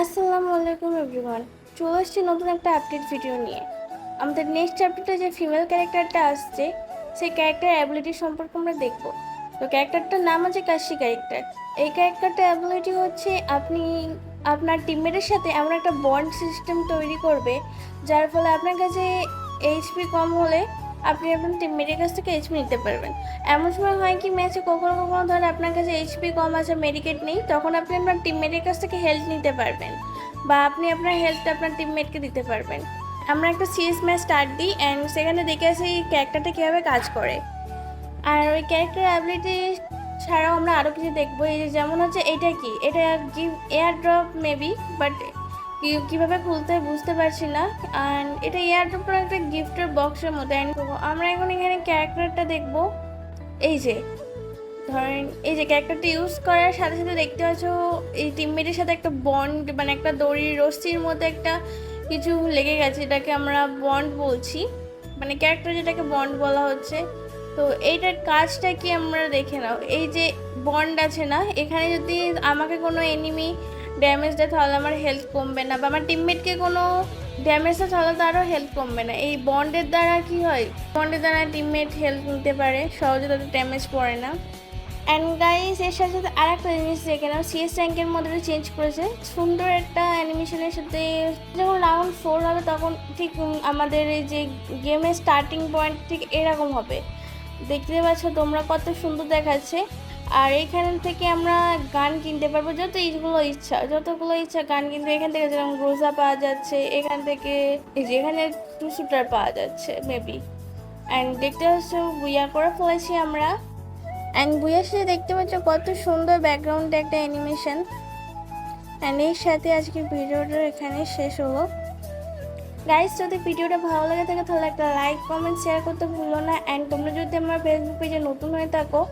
আসসালামু আলাইকুম এভরিওয়ান। চলে আসছি নতুন একটা আপডেট ভিডিও নিয়ে। আমাদের নেক্সট চ্যাপ্টারটা যে ফিমেল ক্যারেক্টারটা আসছে সেই ক্যারেক্টার অ্যাবিলিটি সম্পর্কে আমরা দেখব। তো ক্যারেক্টারটার নাম আছে কাশি ক্যারেক্টার। এই ক্যারেক্টারটার অ্যাবিলিটি হচ্ছে আপনি আপনার টিমমেটের সাথে এমন একটা বন্ড সিস্টেম তৈরি করবে যার ফলে আপনার কাছে এইচপি কম হলে আপনি আপনার টিমমেটের কাছ থেকে এইচপি নিতে পারবেন। এমন সময় হয় কি ম্যাচে কখনো কখনো ধরেন আপনার কাছে এইচপি কম আছে, মেডিকেট নেই, তখন আপনি আপনার টিমমেটের কাছ থেকে হেল্প নিতে পারবেন বা আপনি আপনার হেল্পটা আপনার টিমমেটকে দিতে পারবেন। আমরা একটা সিরিয়াস ম্যাচ স্টার্ট দিই অ্যান্ড সেখানে দেখে আসি এই ক্যারেক্টারটা কীভাবে কাজ করে। আর ওই ক্যারেক্টার অ্যাবিলিটি ছাড়াও আমরা আরও কিছু দেখবো। এই যে যেমন হচ্ছে এটা কি, এটা এয়ার ড্রপ মেবি, বাট কীভাবে খুলতে বুঝতে পারছি না। অ্যান্ড এটা এয়ার ড্রপের একটা গিফটের বক্সের মধ্যে। অ্যান্ড আমরা এখন এখানে ক্যারেক্টারটা দেখবো। এই যে ধরেন এই যে ক্যারেক্টারটা ইউজ করার সাথে সাথে দেখতে পাচ্ছ এই টিমমেটের সাথে একটা বন্ড, মানে একটা দড়ির রশ্মির মধ্যে একটা কিছু লেগে গেছে, এটাকে আমরা বন্ড বলছি, মানে ক্যারেক্টার যেটাকে বন্ড বলা হচ্ছে। তো এইটার কাজটা কি আমরা দেখে নাও। এই যে বন্ড আছে না, এখানে যদি আমাকে কোনো এনিমি ড্যামেজ দেয় তাহলে আমার হেলথ কমবে না, বা আমার টিমমেটকে কোনো ড্যামেজ দেয় তাহলে তারও হেলথ কমবে না। এই বন্ডের দ্বারা কি হয়, বন্ডের দ্বারা টিমমেট হেলথ নিতে পারে, সহজে তাদের ড্যামেজ পড়ে না। অ্যান্ড গাইস এর সাথে সাথে আর একটা জিনিস দেখে নাও, সিএস র্যাঙ্কের মধ্যে চেঞ্জ করেছে সুন্দর একটা অ্যানিমেশনের সাথে। যখন রাউন্ড 4 হবে তখন ঠিক আমাদের এই যে গেমের স্টার্টিং পয়েন্ট ঠিক এরকম হবে, দেখতে পাচ্ছ তোমরা কত সুন্দর দেখাচ্ছে। আর এখান থেকে আমরা গান কিনতে পারবো যতগুলো ইচ্ছা গান কিনতে। এখান থেকে যেরকম গ্রোজা পাওয়া যাচ্ছে, এখান থেকে এই যে এখানে 2 শুটার পাওয়া যাচ্ছে মেবি। অ্যান্ড দেখতে পাচ্ছ বুইয়া করে ফেলেছি আমরা। অ্যান্ড বুইয়ার সাথে দেখতে পাচ্ছ কত সুন্দর ব্যাকগ্রাউন্ডে একটা অ্যানিমেশন। অ্যান্ড এর সাথে আজকে ভিডিওটা এখানে শেষ হলো। গাইস যদি ভিডিওটা ভালো লাগে থাকে তাহলে একটা লাইক কমেন্ট শেয়ার করতে ভুলো না। অ্যান্ড তোমরা যদি আমার ফেসবুক পেজে নতুন হয়ে থাকো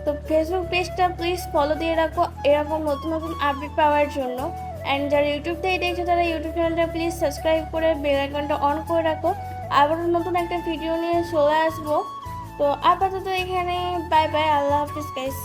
তো ফেসবুক পেজটা প্লিজ ফলো দিয়ে রাখো এরকম নতুন নতুন আপডেট পাওয়ার জন্য। অ্যান্ড যারা ইউটিউব থেকে দেখছো তারা ইউটিউব চ্যানেলটা প্লিজ সাবস্ক্রাইব করে বেল আইকনটা অন করে রাখো। আবারও নতুন একটা ভিডিও নিয়ে চলে আসবো। তো আপাতত এখানে বাই বাই, আল্লাহ হাফিজ গাইস।